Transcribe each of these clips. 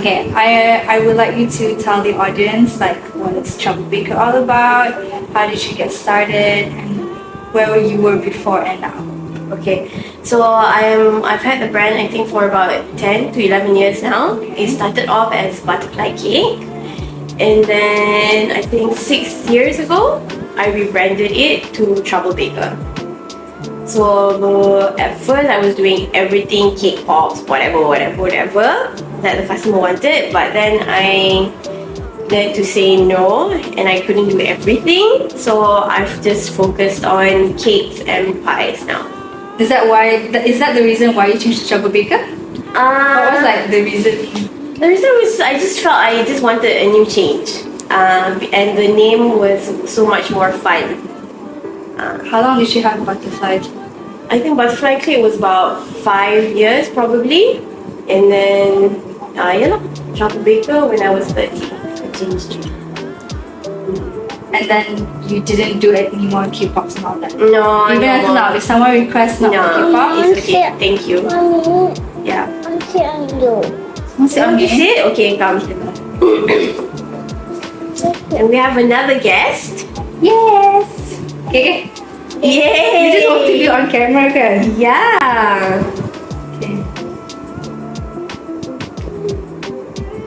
Okay, I would like you to tell the audience like what is TroubleBaker all about, how did you get started, and where you were before and now. Okay, so I've had the brand I think for about 10 to 11 years now. It started off as butterfly cake, and then I think 6 years ago I rebranded it to TroubleBaker. So at first I was doing everything, cake pops, whatever that the customer wanted, but then I learned to say no and I couldn't do everything, so I've just focused on cakes and pies now. Is that the reason why you changed to TroubleBaker? What was like the reason? The reason was I just felt I just wanted a new change, and the name was so much more fun. How long did you have butterfly? I think butterfly cake was about 5 years probably, and then TroubleBaker when I was 30. I changed it. And then you didn't do any more K-pops and all that? No, even until now, if someone requests not K-pop, it's okay. Thank you. Mommy, Yeah. I'm sit on you. What's it on You me? sit? Okay, come. And we have another guest. Yes! Okay. Yay! You just want to be on camera, kan? Yeah. Okay.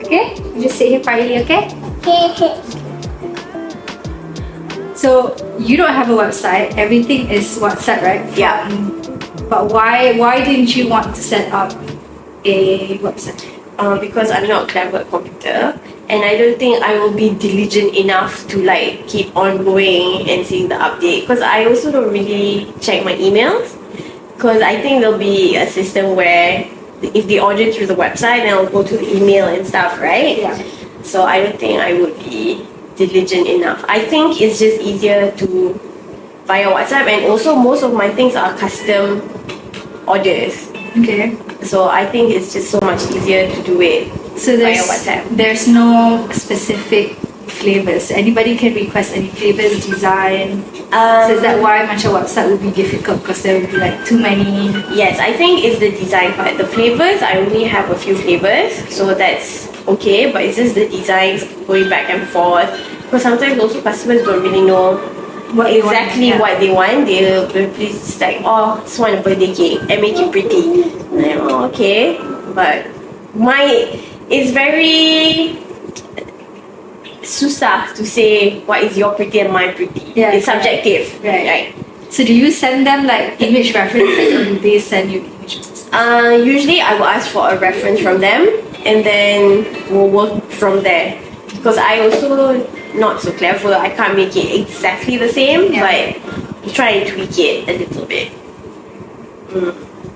Okay? You just sit here quietly, okay? So you don't have a website. Everything is WhatsApp, right? Yeah. But why didn't you want to set up a website? Because I'm not clever at computer, and I don't think I will be diligent enough to like keep on going and seeing the update. Because I also don't really check my emails. Because I think there'll be a system where if they order through the website, then I'll go to the email and stuff, right? Yeah. So I don't think I would be diligent enough. I think it's just easier to via WhatsApp, and also most of my things are custom orders. Okay. So I think it's just so much easier to do it So via WhatsApp. there's no specific flavors. Anybody can request any flavors, design. So is that why much a website would be difficult because there would be like too many? Yes, I think it's the design part. The flavors, I only have a few flavors, so that's okay, but it's just the designs going back and forth. Because sometimes also customers don't really know what they want. They'll be just like, oh, just want a birthday cake and make it pretty. And I'm, oh, okay. But it's very susah to say what is your pretty and my pretty. Yeah, it's subjective. Right. So do you send them like image references or do they send you images? Usually I will ask for a reference from them and then we'll work from there. Because I also not so clever. I can't make it exactly the same, but you try and tweak it a little bit.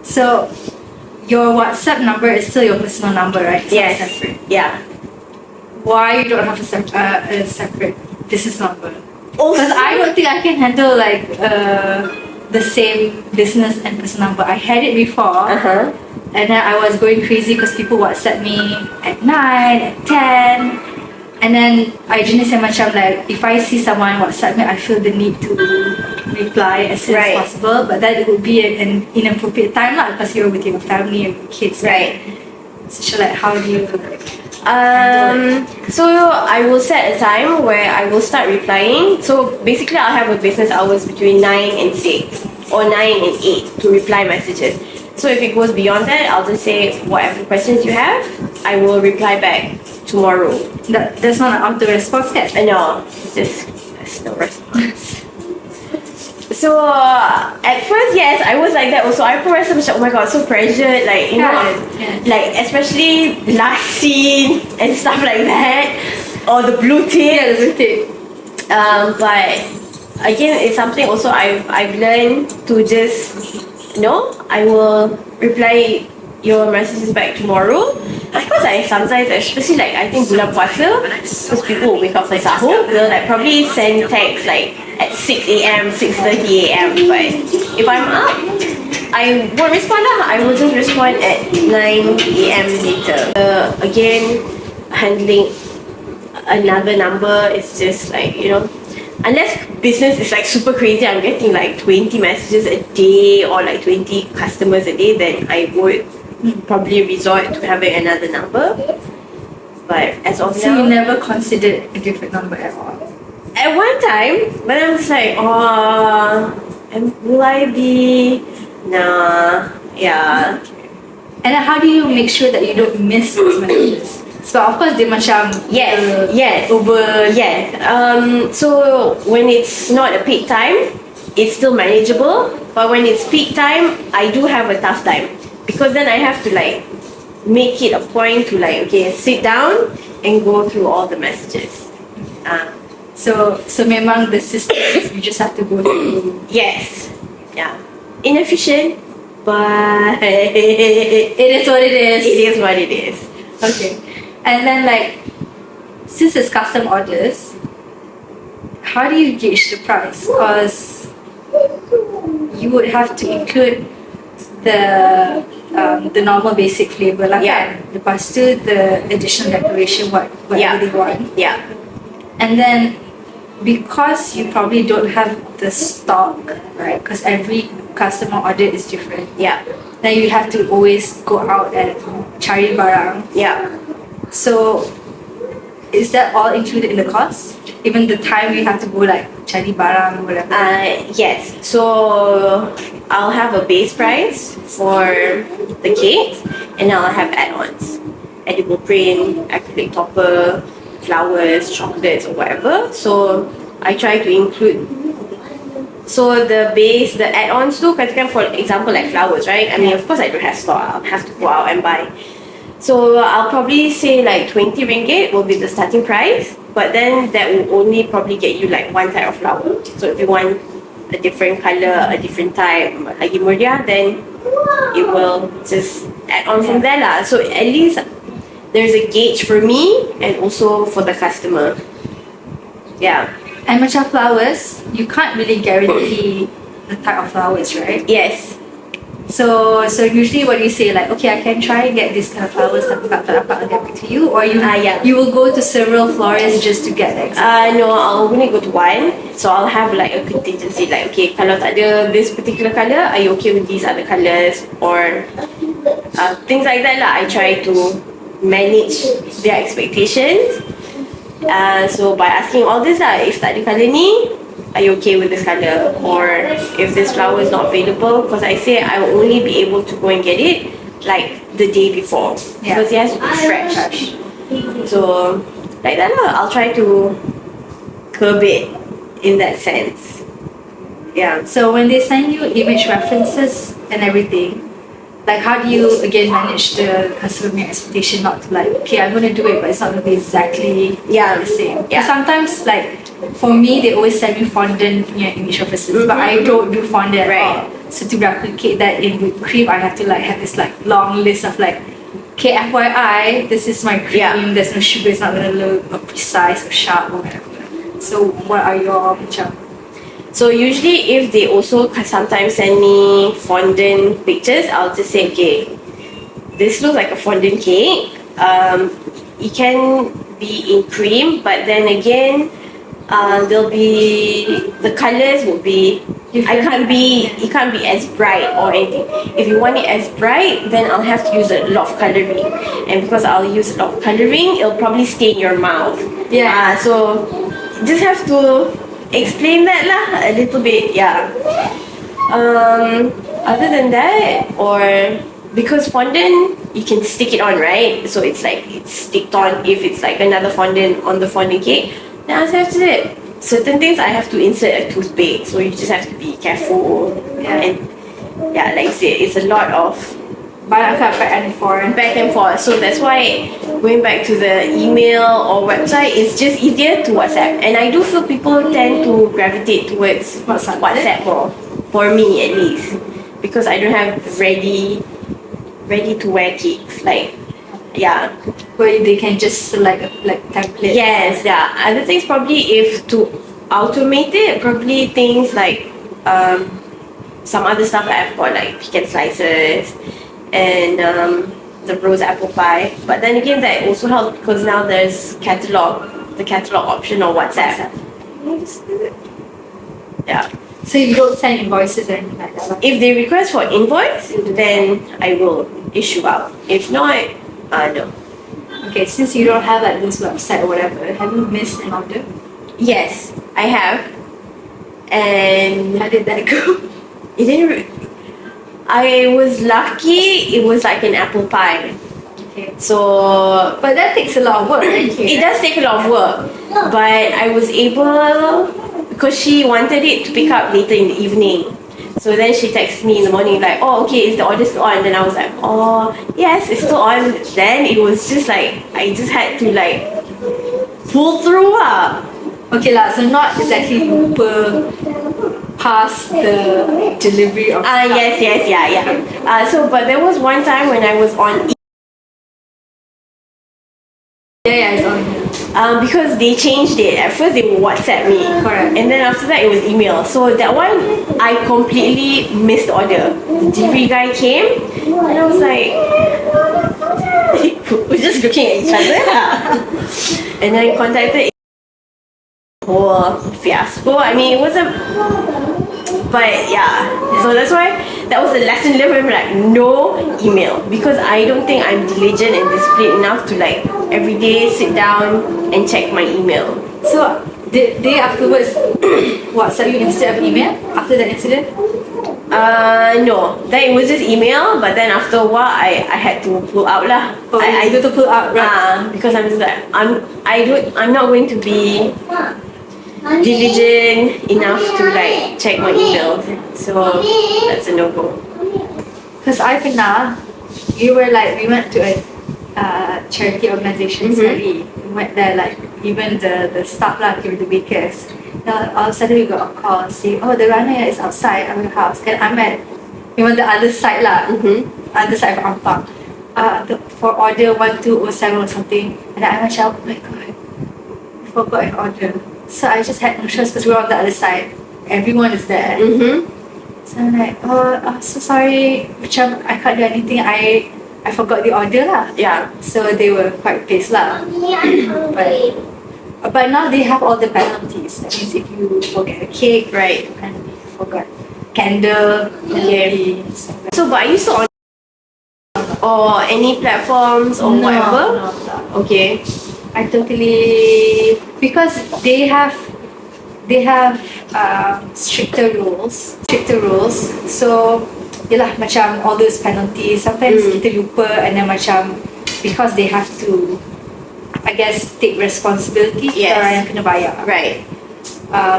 So your WhatsApp number is still your personal number, right? It's Yes. not separate. Yeah. Why you don't have a separate business number? Also, Because I don't think I can handle like the same business and personal number. I had it before, and then I was going crazy because people WhatsApp me at 9, at 10, and then I jenis yang macam like if I see someone WhatsApp me, I feel the need to reply as soon as possible. But that it would be an inappropriate time lah because you're with your family and your kids. Right. So like, how do you? So I will set a time where I will start replying. So basically I'll have a business hours between 9 and 6 or 9 and 8 to reply messages. So if it goes beyond that, I'll just say whatever questions you have, I will reply back tomorrow. That's not an auto response yet. No, there's no response. So at first, yes, I was like that also. I pressed oh my god, so pressured, like, you know, like especially last scene and stuff like that, or the blue tick. Yeah, the blue tick. But again, it's something also I've learned to just, I will reply your messages back tomorrow. Of course, I sometimes, especially like I think bulan puasa, because people will wake up for sahur, they'll like probably send texts like at 6 a.m, 6:30 a.m. But if I'm up, I won't respond lah. I will just respond at 9 a.m. later. Again, handling another number is just like, unless business is like super crazy, I'm getting like 20 messages a day or like 20 customers a day, then I would probably resort to having another number. But as of So now, you never considered a different number at all? at one time, but I was like, oh, will I be? Nah, yeah. And then how do you make sure that you don't miss those messages? So of course they macam Yes. over. Yes. So when it's not a peak time, it's still manageable. But when it's peak time, I do have a tough time because then I have to like make it a point to like sit down and go through all the messages. So memang the system is you just have to go through. Yes. Yeah. Inefficient, but It is what it is. it is what it is. Okay. And then like, since it's custom orders, how do you gauge the price? Because you would have to include the normal basic flavor lah Yeah. kan. Lepas tu the additional decoration whatever Yeah. they want. Yeah. And then because you probably don't have the stock, right? Because every customer order is different. Yeah. Then you have to always go out and cari barang. Yeah. So is that all included in the cost? Even the time you have to go like cari barang or whatever? Yes. So I'll have a base price for the cakes, and I'll have add-ons, edible print, acrylic topper, flowers, chocolates, or whatever. So I try to include. So the base, the add-ons too, katakan for example like flowers, right? I mean, of course I don't have store. I'll have to go out and buy. So I'll probably say like 20 ringgit will be the starting price, but then that will only probably get you like one type of flower. So if you want a different color, a different type, lagi murah, then it will just add on from there lah. So at least there's a gauge for me and also for the customer. Yeah. And macam flowers, you can't really guarantee the type of flowers, right? Yes. So usually what you say like, okay, I can try and get this kind of flowers tapi tak dapat, I'll get back to you, or Yeah. you will go to several florists just to get the No, I'll only go to one. So I'll have like a contingency, like okay, kalau tak ada this particular color, are you okay with these other colors, or things like that lah. I try to manage their expectations. So by asking all this lah, if tak ada color ni, are you okay with this color, or if this flower is not available, because I say I will only be able to go and get it like the day before, because it has to be fresh. So like that lah, I'll try to curb it in that sense. Yeah. So when they send you image references and everything, like how do you again manage the customer expectation not to like, okay, I'm gonna do it, but it's not gonna be exactly the same. Yeah. Sometimes like for me, they always send me fondant image references, but I don't do fondant at all. So to replicate that in whipped cream, I have to like have this like long list of like, okay, FYI, this is my cream. There's no sugar. It's not gonna look precise or sharp or whatever. So what are your macam? So usually if they also sometimes send me fondant pictures, I'll just say, okay, this looks like a fondant cake. It can be in cream, but then again, there'll be, the colors will be, it can't be as bright or anything. If you want it as bright, then I'll have to use a lot of coloring, and because I'll use a lot of coloring, it'll probably stain your mouth. So just have to explain that lah a little bit. Other than that, or because fondant you can stick it on, right? So it's like it's sticked on. If it's like another fondant on the fondant cake, then I have to do it. Certain things I have to insert a toothpick, so you just have to be careful. And like you said, it's a lot of Back and forth. So that's why going back to the email or website, it's just easier to WhatsApp. And I do feel people tend to gravitate towards WhatsApp more, for me at least, because I don't have ready to wear cakes. Like, where they can just select like templates. Yes, other things probably, if to automate it, probably things like some other stuff that I've got, like pecan slices and the rose apple pie. But then again, that also helps because now there's the catalog option on WhatsApp. So you don't send invoices or anything like that? If they request for invoice, then I will issue out. If not, no. Okay, since you don't have like this website or whatever, have you missed an order? Yes, I have. And How did that go? it didn't. I was lucky. It was like an apple pie. Okay. So But that takes a lot of work, right? it does take a lot of work, but I was able because she wanted it to pick up later in the evening. So then she texted me in the morning like, oh okay, is the order still on? And then I was like, oh yes, it's still on. Then it was just like I just had to like pull through. Okay lah, so not exactly super past the delivery of Yes, yeah. So but there was one time when I was on yeah, it's on. because they changed it. At first they would WhatsApp me. Correct. And then after that it was email. So that one I completely missed the order. The delivery guy came and I was like we're just looking at each other. And then I contacted whole fiasco. I mean it was but yeah. So that's why that was the lesson learned, like no email, because I don't think I'm diligent and disciplined enough to like every day sit down and check my email. So did they afterwards WhatsApp you instead of email after that incident? No. Then it was just email, but then after a while I had to pull out lah. I do to pull out, right? Because I'm just like I'm not going to be diligent enough to like check my emails. So that's a no-go. Because I pernah, we went to a charity organisation sekali. We went there like even the staff lah, the bakers. Now all of a sudden we got a call saying, oh the runner is outside our house, and I'm at the other side lah, other side of Ampang. For order 1207 or something, and I'm like, oh my god, I forgot an order. So I just had no choice because we're on the other side. Everyone is there. So I'm like, oh, so sorry. Macam I can't do anything. I forgot the order lah. Yeah. So they were quite pissed lah. But now they have all the penalties. That means if you forget a cake, Right. and if you forgot candle, Okay. penalty. So but are you still on or any platforms or whatever? No. Okay. I totally, because they have stricter rules. So yelah macam all those penalties. Sometimes kita lupa, and then macam because they have to, I guess, take responsibility. Yes. Orang yang kena bayar. Right.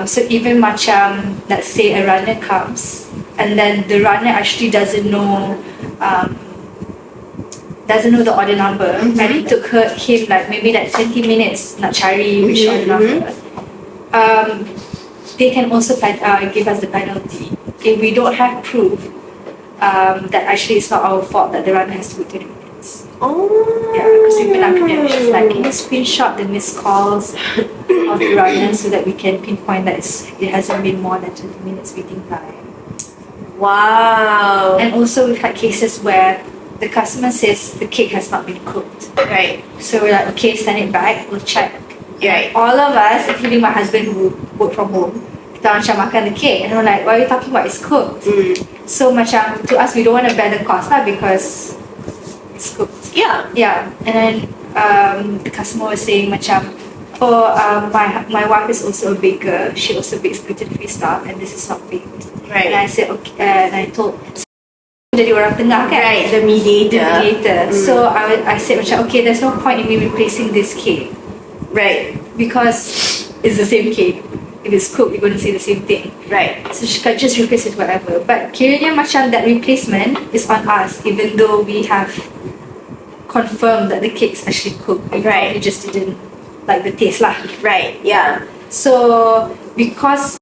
So even macam let's say a runner comes and then the runner actually doesn't know the order number, and it took him like maybe like 20 minutes nak cari which order number. They can also give us the penalty if we don't have proof that actually it's not our fault that the runner has to wait 20 minutes. Oh. Yeah, because we've been academic. She's like, can you screenshot the missed calls of the runner so that we can pinpoint that it hasn't been more than 20 minutes waiting time. Wow. And also we've had cases where the customer says the cake has not been cooked. Right. So we're like, okay, send it back, we'll check. Right. All of us, including my husband who work from home, kita macam makan the cake, and we're like, what are you talking about? It's cooked. So macam to us, we don't want to bear the cost lah because it's cooked. Yeah. Yeah. And then the customer was saying macam, oh, my wife is also a baker. She also bakes gluten-free stuff, and this is not baked. Right. And I said okay, and I told. Jadi orang tengah kan? Right, the mediator. So I said macam, okay, there's no point in me replacing this cake. Right. Because it's the same cake. If it's cooked, you're going to say the same thing. Right. So she can just replace it whatever. But kiranya macam that replacement is on us, even though we have confirmed that the cake's actually cooked. Right. We just didn't like the taste lah. Right. Yeah. So because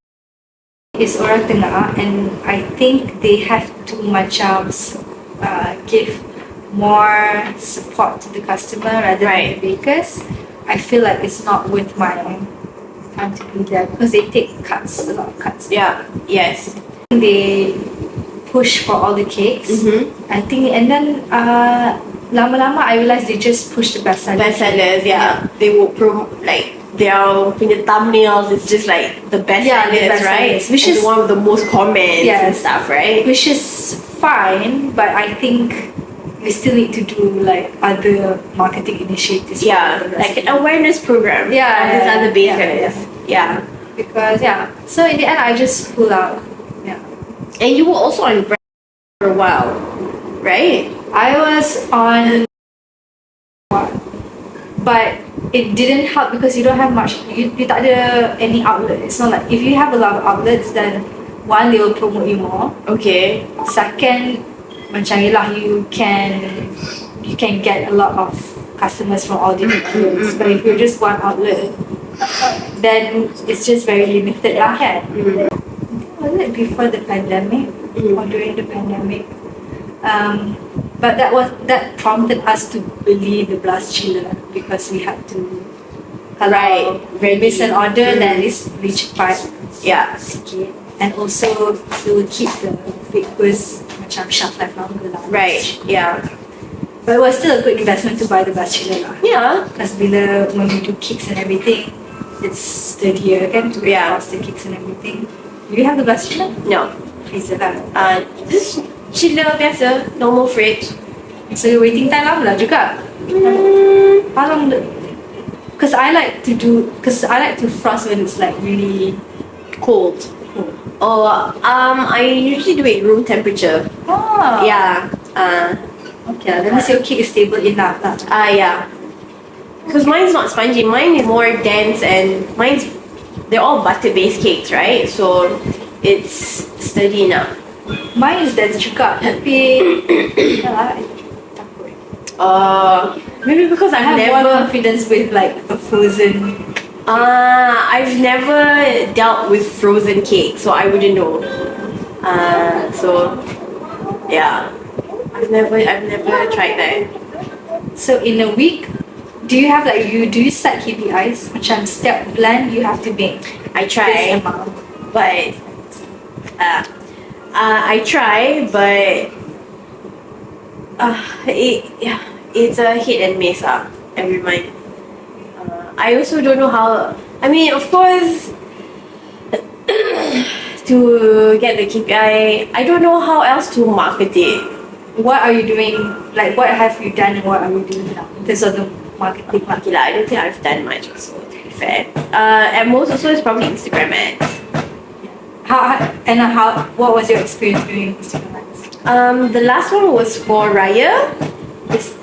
it's orang tengah, and I think they have to macam give more support to the customer rather than the bakers. I feel like it's not worth my time to be there because they take cuts, a lot of cuts. Yeah. Yes. They push for all the cakes. I think, and then lama-lama I realized they just push the best sellers. Best sellers. Yeah. They will like their punya thumbnails is just like the best sellers, the best right? sellers, which and is the one with the most comments and stuff, right? Which is fine, but I think you still need to do like other marketing initiatives. Yeah, like an awareness program. Yeah, of these yeah, other bakers. Yeah. Because so in the end I just pull out. Yeah. And you were also on brand for a while, right? I was on, but it didn't help because you don't have much. You tak ada any outlet. It's not like if you have a lot of outlets, then one, they will promote you more. Okay. Second, macam yelah, you can get a lot of customers from all different outlets. But if you're just one outlet, then it's just very limited lah kan. Was it before the pandemic or during the pandemic? But that prompted us to beli the blast chiller because we had to. Kalau miss an order, then it's really cepat. Yeah. Sikit. And also it will keep the fake goods macam shelf life longer lah. Right. Yeah. But it was still a good investment to buy the blast chiller lah. Yeah. Because when we do kicks and everything, it's sturdier kan to cross the kicks and everything. Do you have the blast chiller? No. Freezer lah. This chiller biasa, normal fridge. So your waiting time lama lah juga. How long? Because I like to frost when it's like really Cold. Oh, I usually do it room temperature. Oh. Yeah. Okay, that means your cake is stable enough lah. Yeah. Because mine's not spongy. Mine is more dense and they're all butter-based cakes, right? So it's sturdy enough. Mine is dense juga, tapi yalah, I takut. Maybe because I have more confidence with like a frozen. I've never dealt with frozen cake, so I wouldn't know. So yeah, I've never tried that. So in a week, do you set KPIs? Macam setiap bulan you have to make I try, this amount. but I try, but it's a hit and miss every month. I also don't know how. I mean, of course, to get the KPI, I don't know how else to market it. What are you doing? Like, what have you done and what are you doing now in terms of the marketing? Okay, I don't think I've done much also, to be fair. At most also it's probably Instagram ads. What was your experience doing Instagram ads? The last one was for Raya. This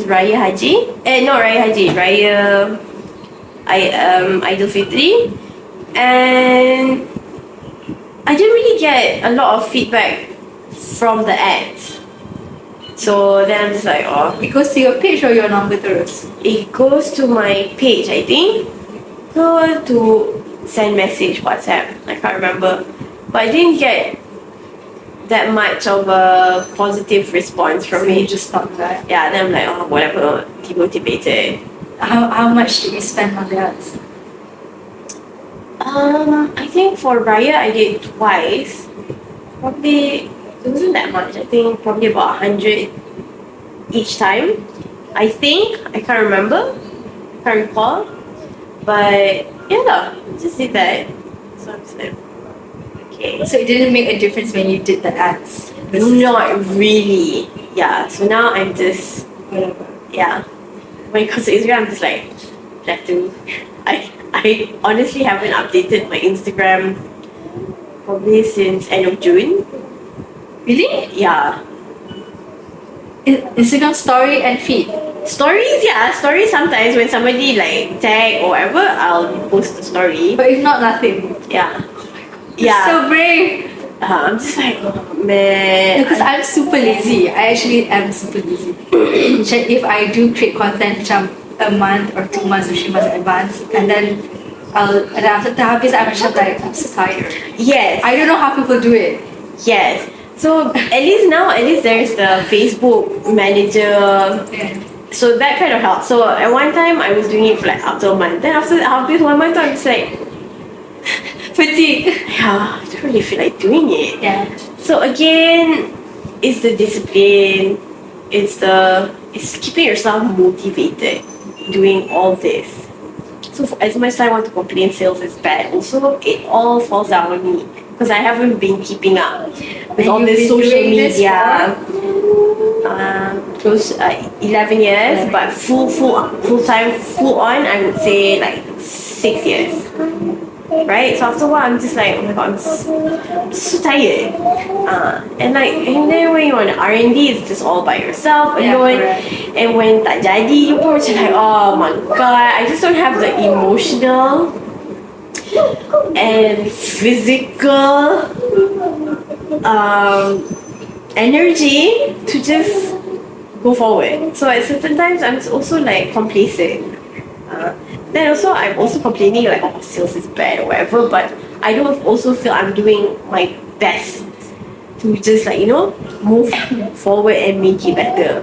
Raya Haji. Not Raya Haji, Raya Idul Fitri. And I didn't really get a lot of feedback from the ads. So then I'm just like, It goes to your page or your number terus? it goes to my page, I think. Go to send message, WhatsApp, I can't remember. But I didn't get that much of a positive response from You it. just stopped that. Yeah, then I'm like, whatever, demotivated. How much did you spend on the ads? I think for Raya I did twice. Probably it wasn't that much. I think probably about 100 each time. I think I can't remember, can't recall. But yeah, just did that. So I'm just like, okay. So it didn't make a difference when you did the ads? Not really. Yeah. So now I'm just Whatever. yeah. When it comes to Instagram, I'm just like have to. I honestly haven't updated my Instagram probably since end of June. Really? Yeah. Instagram story and feed. Stories, yeah. Stories sometimes when somebody like tag or whatever, I'll post the story. But if not, nothing. Yeah. You're so brave. I'm just like, oh, man. Because I'm super lazy. I actually am super lazy. If I do create content macam a month or 2 months or 3 months in advance, and then after habis, I'm just like, I'm so tired. Yes. I don't know how people do it. Yes. So at least there's the Facebook manager. Yeah. So that kind of helps. So at one time I was doing it for like up to a month. Then after 1 month I was like, Fatigue. yeah, I don't really feel like doing it. Yeah. So again, it's the discipline. It's keeping yourself motivated doing all this. So as much as I want to complain sales is bad, also it all falls down on me because I haven't been keeping up with And all you've this been social doing this media. close 11 years, but full time, full on, I would say like 6 years. Right, so after a while I'm just like, oh my god, I'm so tired. And then when you're on R&D, it's just all by yourself alone. And when tak jadi, you're just like, oh my god, I just don't have the emotional and physical energy to just go forward. So at certain times I'm also like complacent. Then also I'm also complaining like, oh, sales is bad or whatever, but I don't also feel I'm doing my best to just like, move forward and make it better.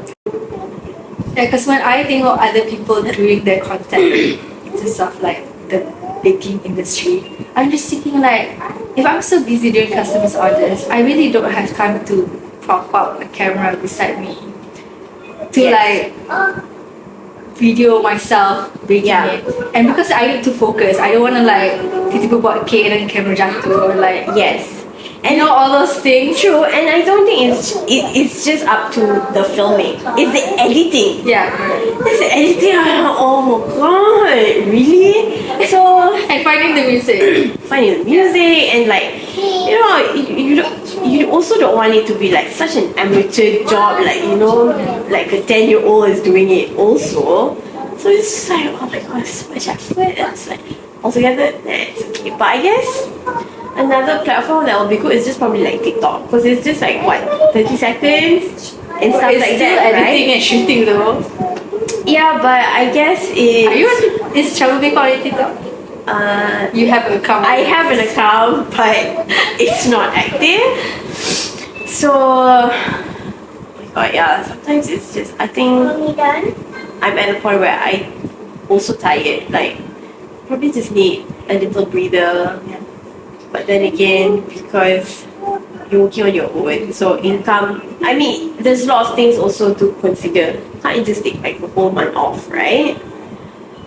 Yeah, because when I think of other people doing their content into stuff like the baking industry, I'm just thinking like, if I'm so busy doing customers orders, I really don't have time to prop up a camera beside me to like video myself baking it. And because I need to focus, I don't want to like tiba-tiba buat cake and camera jatuh or like and all those things. True, and I don't think it's just up to the filming. It's the editing. It's the editing. Oh my god, really? So and finding the music, and like you also don't want it to be like such an amateur job, like like a 10-year-old is doing it also. So it's just like, oh my god, so much effort. It's like altogether, it's okay. But I guess another platform that will be good is just probably like TikTok, because it's just like 30 seconds and stuff like that, editing and shooting though. Yeah, but I guess is TroubleBaker on TikTok? You have an account? I have an account, but it's not active. So, oh my god, sometimes it's just, I think I'm at a point where I also tired, like probably just need a little breather. But then again, because you're working on your own, so income, I mean, there's a lot of things also to consider. Can't just take like a whole month off, right?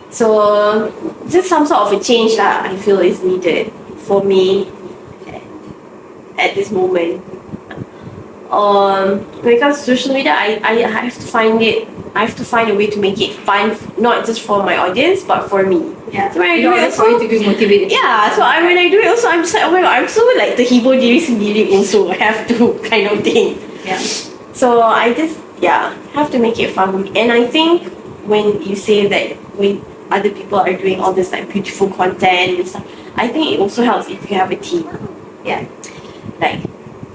So just some sort of a change that I feel is needed for me at this moment. When it comes to social media, I have to find a way to make it fun, not just for my audience, but for me. So when I do it also, for you to be motivated. So when I do it also, I'm just like, oh my god, I'm so like terhibur diri sendiri also, I have to kind of thing. So I just have to make it fun. And I think when you say that when other people are doing all this like beautiful content and stuff, I think it also helps if you have a team. Like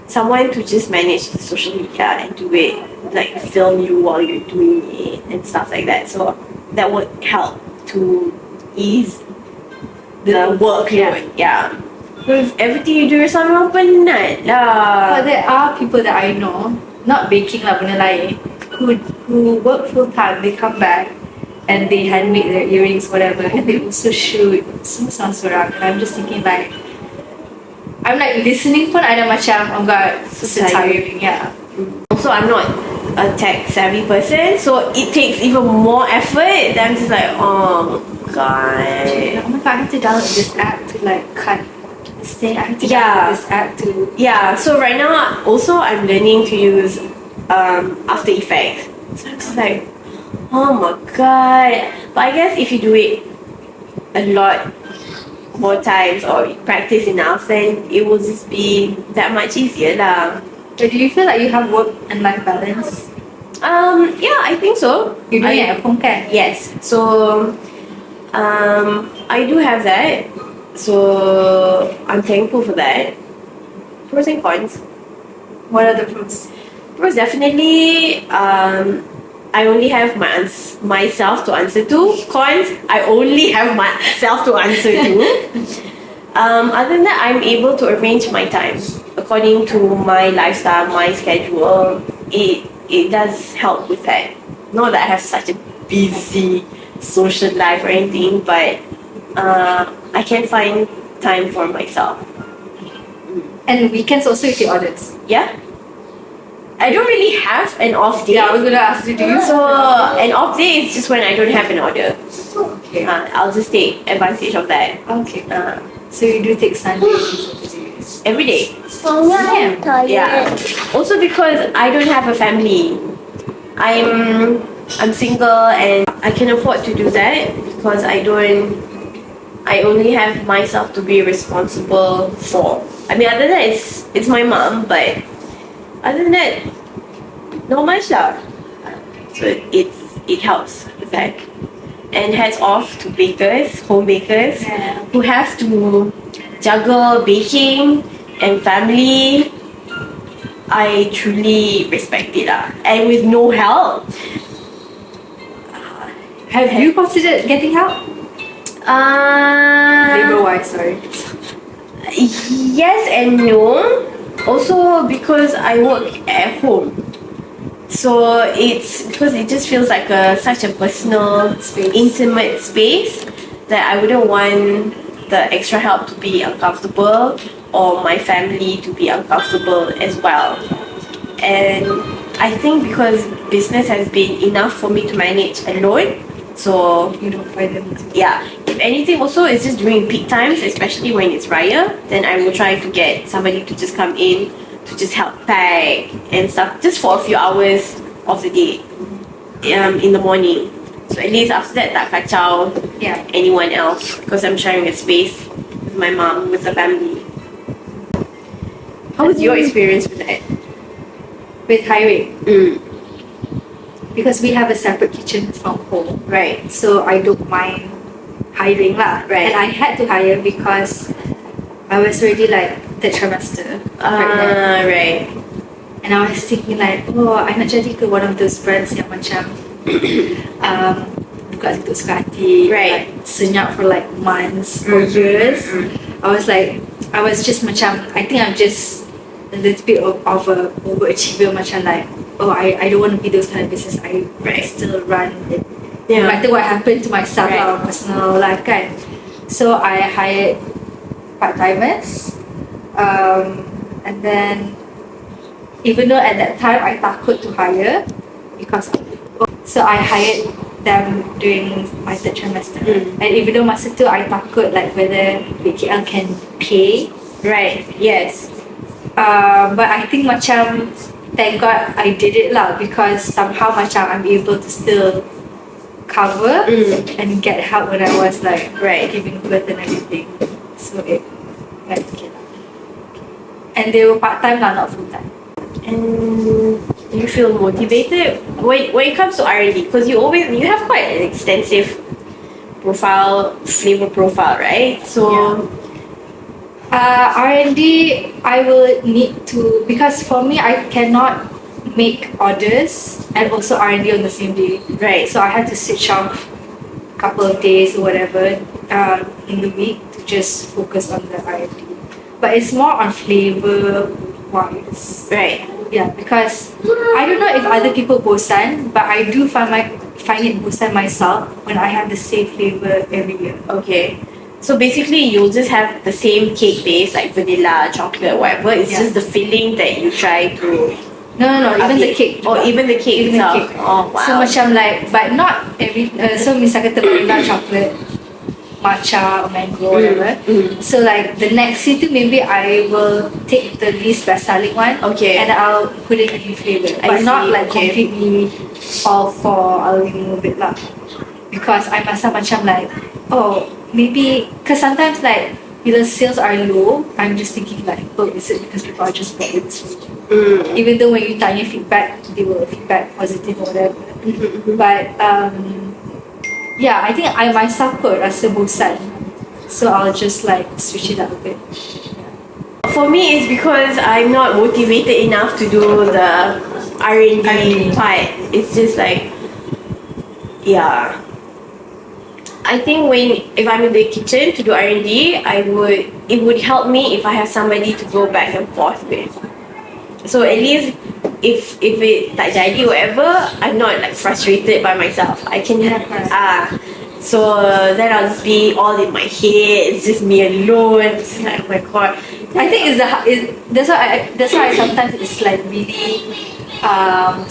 someone to just manage the social media and do it, like film you while you're doing it and stuff like that. So that would help to ease the workload. Because everything you do yourself memang penat lah. But there are people that I know, not baking lah, benda lain, who work full time, they come back and they handmade their earrings, whatever, and they also shoot semua seorang. And I'm just thinking like, I'm like listening pun ada macam, oh god, so tiring. Also, I'm not a tech savvy person, so it takes even more effort. Then I'm just like, oh god, oh my god, I have to download this app to like cut this thing. I have to download this app to so right now also I'm learning to use After Effects. So I'm just like, oh my god. But I guess if you do it a lot more times or practice enough, then it will just be that much easier lah. So do you feel like you have work and life balance? I think so. You're doing it at home, kan? Yes. So I do have that. So I'm thankful for that. Pros and cons. What are the pros? Pros, definitely I only have myself to answer to. Cons, I only have myself to answer to. Other than that, I'm able to arrange my time according to my lifestyle, my schedule. It does help with that. Not that I have such a busy social life or anything, but I can find time for myself. And weekends also you take orders? I don't really have an off day. I was gonna ask you, do you? So an off day is just when I don't have an order. Okay. I'll just take advantage of that. Okay. So you do take Sundays and Saturdays? Every day. I'm tired. Also because I don't have a family. I'm single and I can afford to do that because I only have myself to be responsible for. I mean, other than that, it's my mom, but other than that, not much lah. So it helps with that. And hats off to bakers, home bakers, who have to juggle baking and family. I truly respect it lah. And with no help. Have you considered getting help? Labor-wise, sorry. Yes and no. Also because I work at home. So it's because it just feels like such a personal, intimate space that I wouldn't want the extra help to be uncomfortable or my family to be uncomfortable as well. And I think because business has been enough for me to manage alone, so You don't find them to. yeah, if anything also it's just during peak times, especially when it's raya, then I will try to get somebody to just come in to just help pack and stuff just for a few hours of the day in the morning. So at least after that tak kacau anyone else because I'm sharing a space with my mom, with the family. How was your experience with that? With hiring, Mm. because we have a separate kitchen from home, Right. so I don't mind hiring lah. Right. And I had to hire because I was already like third trimester pregnant. Right. And I was thinking like, oh, I nak jadi ke one of those brands yang macam buka tutup suka hati, Right. like, senyap for like months or years. I was just macam, I think I'm just a little bit of a overachiever, macam like, oh, I don't want to be those kind of business. I still run it. No matter what happened to myself or personal life kan. So I hired part-timers, and then even though at that time I takut to hire because so I hired them during my third trimester. And even though masa tu I takut like whether BKL can pay. Right. Yes. But I think macam thank God I did it lah because somehow macam I'm able to still cover and get help when I was like giving birth and everything. So it went okay lah. And they were part-time lah, not full-time. And do you feel motivated when it comes to R&D? Because you have quite an extensive flavor profile, right? So R&D, I will need to, because for me I cannot make orders and also R&D on the same day. Right. So I had to switch off a couple of days or whatever in the week to just focus on the R&D. But it's more on flavor wise. Right. Yeah, because I don't know if other people bosan, but I do find it bosan myself when I have the same flavor every year. Okay. So basically, you'll just have the same cake base, like vanilla, chocolate, whatever. It's just the filling that you try to. No, even the cake. Or even the cake Even the itself. cake. Oh wow. So macam like, but not every. So misal kata vanilla, chocolate, matcha, or mango, whatever. So like the next year, maybe I will take the least best selling one. Okay. And I'll put it in new flavor, I but not see, like okay. completely all for. I'll remove it lah, because I must have macam like, oh, maybe because sometimes like the sales are low. I'm just thinking like, oh, is it because people are just bought this flavor? Even though when you tanya feedback, they will feedback positive or whatever. But yeah, I think I myself could rasa bosan, so I'll just like switch it up a bit. For me, it's because I'm not motivated enough to do the R&D part. It's just like, yeah. I think if I'm in the kitchen to do R&D, it would help me if I have somebody to go back and forth with. So at least if it tak jadi whatever, I'm not like frustrated by myself. I can so then I'll just be all in my head. It's just me alone. It's like, oh my god. I think that's why I sometimes it's like really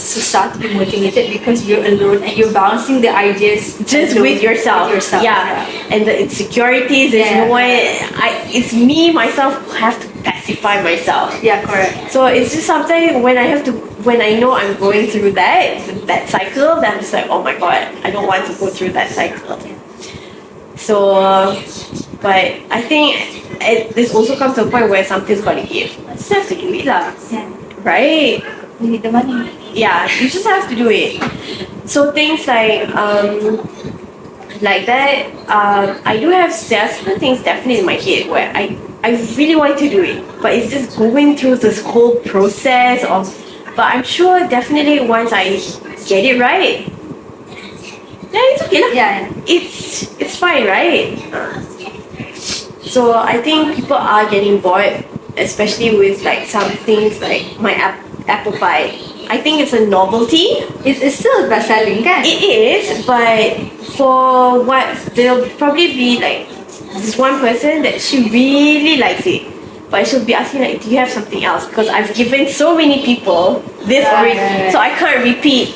susah to be motivated because you're alone and you're bouncing the ideas Just with yourself. Yeah. And the insecurities, there's no one. It's me myself who have to pacify myself. Yeah, correct. So it's just sometimes when I have to when I know I'm going through that cycle, then I'm just like, oh my god, I don't want to go through that cycle. So, but I think this also comes to a point where something's got to give. I just have to do it lah. Yeah. Right? You need the money. Yeah, you just have to do it. So things like that, I do have certain things definitely in my head where I really want to do it, but it's just going through this whole process of. But I'm sure definitely once I get it right, yeah, it's okay lah. Yeah. It's fine, right? So I think people are getting bored, especially with like some things like my apple pie. I think it's a novelty. It's still best selling, kan? It is, but for what there'll probably be like this one person that she really likes it, but she'll be asking like, do you have something else? Because I've given so many people this already, so I can't repeat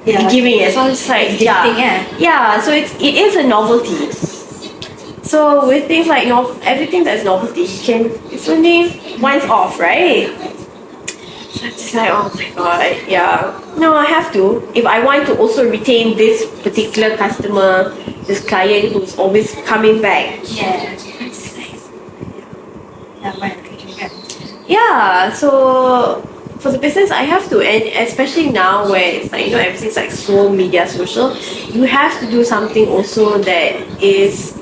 giving it. So it's like yeah. So it is a novelty. So with things like everything that's novelty, it's only once off, right? So I'm just like, oh my god, yeah. No, I have to. If I want to also retain this particular customer, this client who's always coming back. Yeah. Yeah, so for the business, I have to, and especially now where it's like, everything's like so media social, you have to do something also that is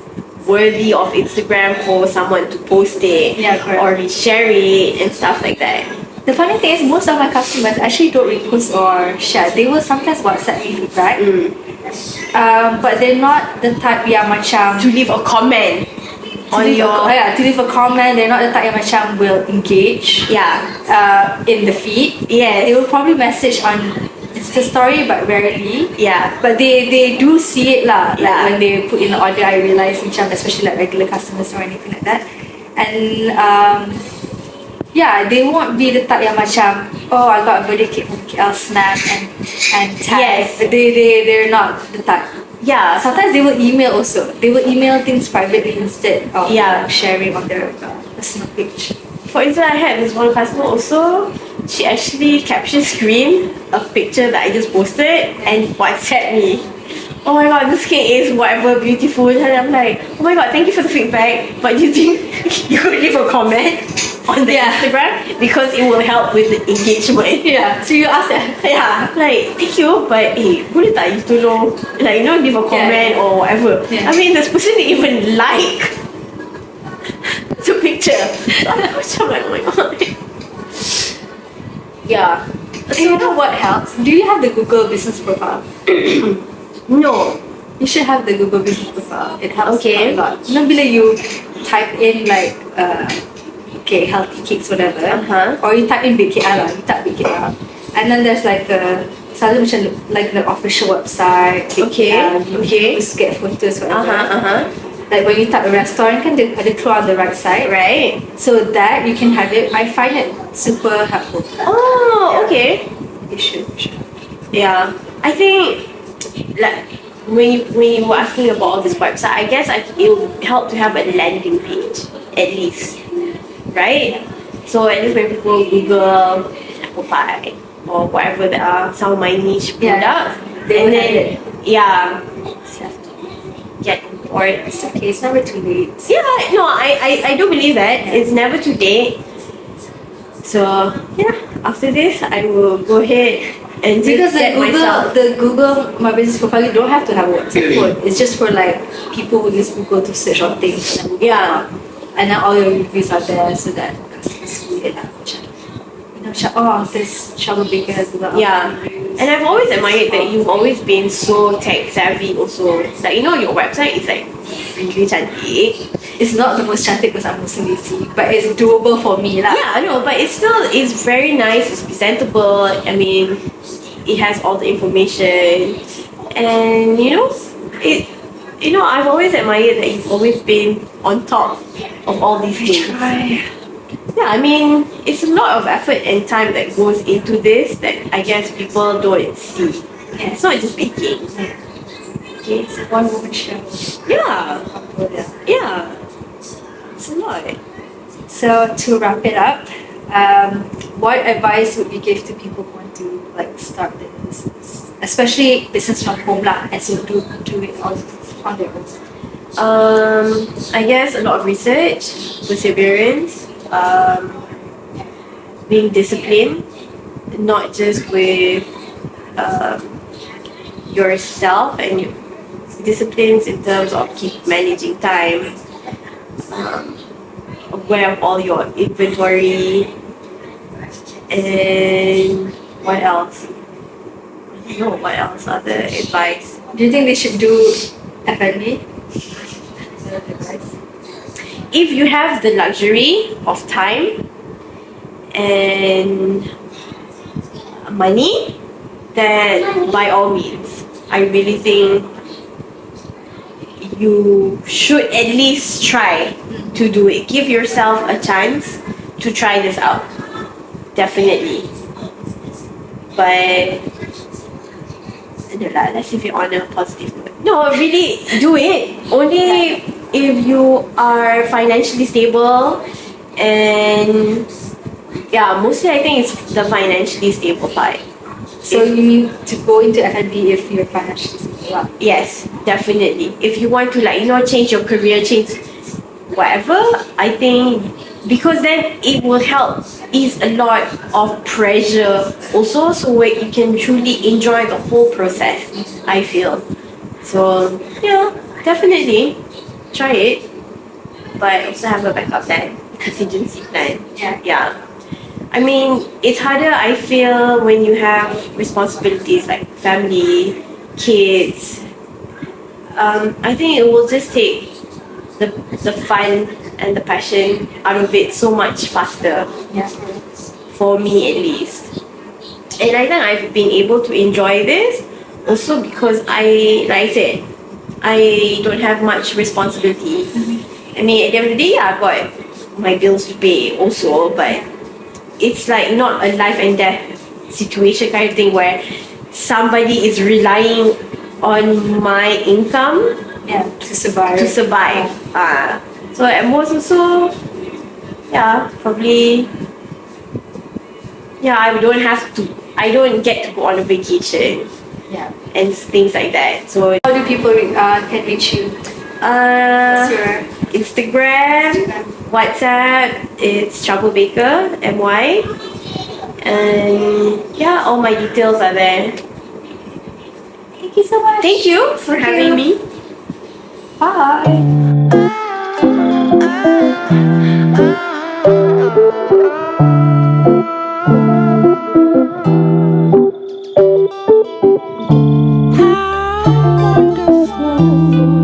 worthy of Instagram for someone to post it or reshare it and stuff like that. The funny thing is, most of my customers actually don't repost or share. They will sometimes WhatsApp me feedback, but they're not the type yang macam to leave a comment to leave a comment. They're not the type yang macam will engage in the feed. Yes, they will probably message on Insta story, but rarely. Yeah, but they do see it lah. Like when they put in the order, I realize macam, especially like regular customers or anything like that, and they won't be the type yang macam, oh, I got a birthday cake from KL Snap and tag. Yes, they're not the type. Yeah, sometimes they will email also. They will email things privately instead of sharing on their personal page. For instance, I had this one customer also. She actually capture screen a picture that I just posted and WhatsApp me. Oh my god, this cake is whatever beautiful. And I'm like, oh my god, thank you for the feedback. But you think you could leave a comment on the Instagram because it will help with the engagement. Yeah. So you ask that. Yeah. Like, thank you, but boleh tak you tolong like leave a comment or whatever. Yeah. I mean, this person didn't even like the picture. So I'm like, oh my god. Yeah. So you know what helps? Do you have the Google business profile? No. You should have the Google business profile. It helps a lot. You know, bila you type in like healthy cakes, whatever, or you type in BKR, you type BKR, and then there's like selalu macam like the official website. You just get photos, whatever. Like when you type a restaurant, kan ada keluar on the right side, right? So that you can have it. I find it super helpful. Oh, okay. You should. Yeah, I think like when you were asking about this website, I guess it will help to have a landing page at least, right? So at least when people Google apple pie or whatever there are some of my niche products, and then get or it's okay, it's never too late. Yeah, no, I do believe that it's never too late. So after this I will go ahead and because the Google My Business Profile, you don't have to have a website for it. It's just for like people who use Google to search on things. And then all your reviews are there so that customers see it. This TroubleBaker has a lot of reviews. And I've always admired that you've always been so tech savvy also. Like, your website is like really cantik. It's not the most cantik because I'm mostly lazy, but it's doable for me lah. Yeah, I know, but it's very nice, it's presentable. I mean, it has all the information, and I've always admired that you've always been on top of all these things. Yeah, I mean, it's a lot of effort and time that goes into this that I guess people don't see. Yeah. It's not just baking. Okay, it's a one-woman show. Yeah. It's a lot. So to wrap it up, what advice would you give to people who want to like start their business, especially business from home lah, and so do it on their own? I guess a lot of research, perseverance, being disciplined, not just with yourself and your disciplines in terms of keep managing time, aware of all your inventory, and what else? I don't know what else other advice. Do you think they should do F&B? If you have the luxury of time and money, then by all means, I really think you should at least try to do it. Give yourself a chance to try this out. Definitely. But no lah, let's leave it on a positive note. No, really do it. Only if you are financially stable, and yeah, mostly I think it's the financially stable part. So you mean to go into F&B if you're financially stable? Yes, definitely. If you want to change your career, change whatever, I think because then it will help ease a lot of pressure also, so you can truly enjoy the whole process, I feel. So yeah, definitely try it, but also have a backup plan, contingency plan. Yeah. I mean, it's harder, I feel, when you have responsibilities like family, kids. I think it will just take the fun and the passion out of it so much faster. Yeah. For me at least. And I think I've been able to enjoy this also because like I said, I don't have much responsibility. I mean, at the end of the day, I've got my bills to pay also, but it's like not a life and death situation kind of thing where somebody is relying on my income to survive. So at most also, probably, I don't get to go on a vacation and things like that. So how do people can reach you? What's your Instagram, WhatsApp, it's TroubleBaker, MY. And all my details are there. Thank you so much. Thank you for having me. Bye. How wonderful.